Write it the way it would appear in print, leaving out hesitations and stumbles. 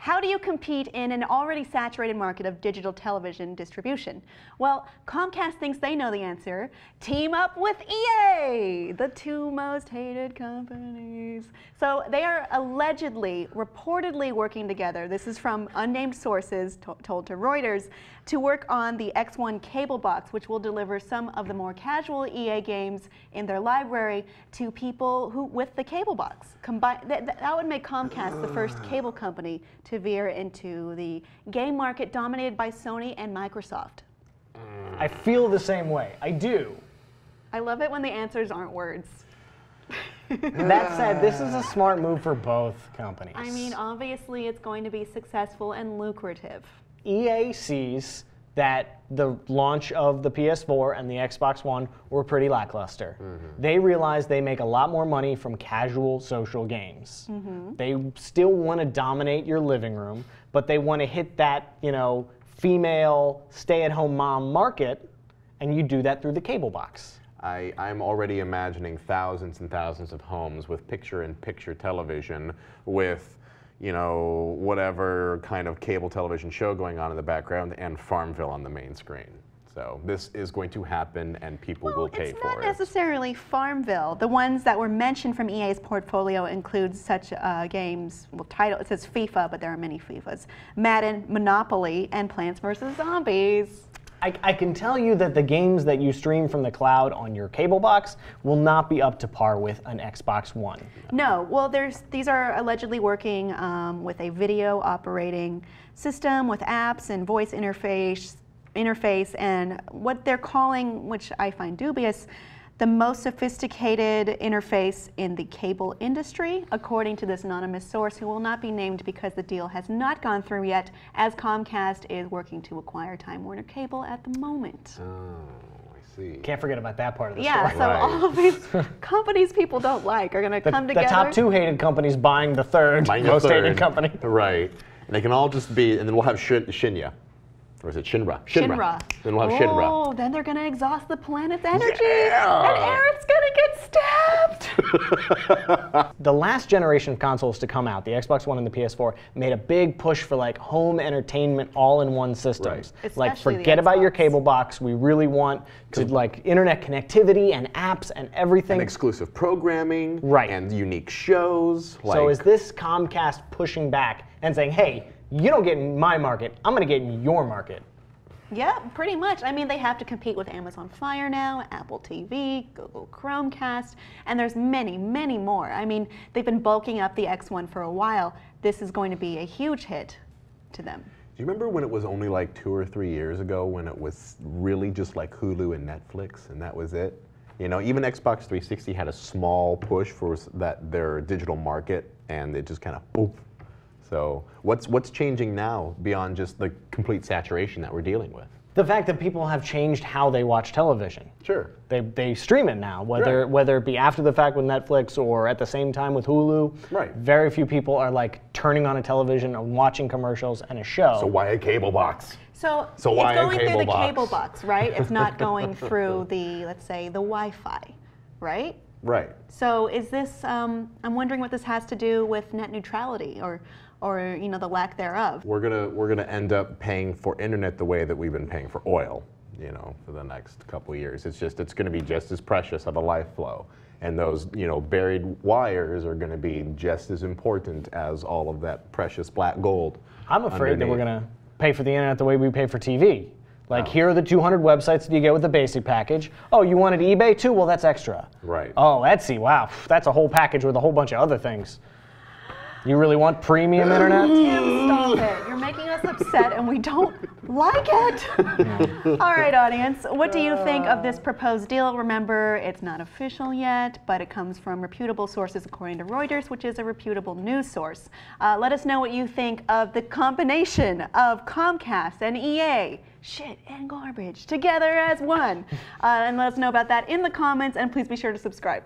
How do you compete in an already saturated market of digital television distribution? Well, Comcast thinks they know the answer. Team up with EA, the two most hated companies. So they are allegedly, reportedly working together. This is from unnamed sources told to Reuters, to work on the X1 cable box, which will deliver some of the more casual EA games in their library to people who with the cable box. That would make Comcast the first cable company to veer into the game market dominated by Sony and Microsoft. I feel the same way. I do. I love it when the answers aren't words. That said, this is a smart move for both companies. I mean, obviously it's going to be successful and lucrative. EA sees that the launch of the PS4 and the Xbox One were pretty lackluster. They realize they make a lot more money from casual social games. They still want to dominate your living room, but they want to hit that, female stay-at-home mom market, and you do that through the cable box. I'm already imagining thousands and thousands of homes with picture-in-picture television with whatever kind of cable television show going on in the background and Farmville on the main screen. So this is going to happen and people will pay for it. It's not necessarily Farmville. The ones that were mentioned from EA's portfolio include such games, it says FIFA, but there are many FIFAs, Madden, Monopoly, and Plants vs. Zombies. I can tell you that the games that you stream from the cloud on your cable box will not be up to par with an Xbox One. No, well, these are allegedly working with a video operating system with apps and voice interface, and what they're calling, which I find dubious, the most sophisticated interface in the cable industry, according to this anonymous source who will not be named because the deal has not gone through yet, as Comcast is working to acquire Time Warner Cable at the moment. Oh, I see. Can't forget about that part of the story. So all of these companies people don't like are going to come together. The top two hated companies buying the third most hated company. Right. And they can all just be, and then we'll have Shinya. Or is it Shinra? Shinra. Then we'll have Shinra. Oh, then they're going to exhaust the planet's energy, and Eric's going to get stabbed. The last generation of consoles to come out, the Xbox One and the PS4, made a big push for home entertainment all-in-one systems. Right. Forget about your cable box. We really want to internet connectivity and apps and everything. And exclusive programming. Right. And unique shows. So is this Comcast pushing back and saying, hey, you don't get in my market, I'm going to get in your market? Yeah, pretty much. I mean, they have to compete with Amazon Fire now, Apple TV, Google Chromecast, and there's many, many more. I mean, they've been bulking up the X1 for a while. This is going to be a huge hit to them. Do you remember when it was only 2 or 3 years ago when it was really just like Hulu and Netflix and that was it? Even Xbox 360 had a small push for their digital market and it just kind of boop. So what's changing now beyond just the complete saturation that we're dealing with? The fact that people have changed how they watch television. Sure. They stream it now, whether it be after the fact with Netflix or at the same time with Hulu. Right. Very few people are turning on a television and watching commercials and a show. So why a cable box? So it's going through the cable box, right? It's not going through the, let's say, the Wi-Fi, right? Right. So is this, I'm wondering what this has to do with net neutrality or the lack thereof. We're gonna end up paying for internet the way that we've been paying for oil, for the next couple of years. It's gonna be just as precious of a life flow. And those, buried wires are gonna be just as important as all of that precious black gold. I'm afraid that we're gonna pay for the internet the way we pay for TV. Here are the 200 websites that you get with the basic package. Oh, you wanted eBay too? Well, that's extra. Right. Oh, Etsy, wow, that's a whole package with a whole bunch of other things. You really want premium internet? Tim, stop it. You're making us upset and we don't like it. All right, audience, what do you think of this proposed deal? Remember, it's not official yet, but it comes from reputable sources according to Reuters, which is a reputable news source. Let us know what you think of the combination of Comcast and EA, shit and garbage, together as one. And let us know about that in the comments, and please be sure to subscribe.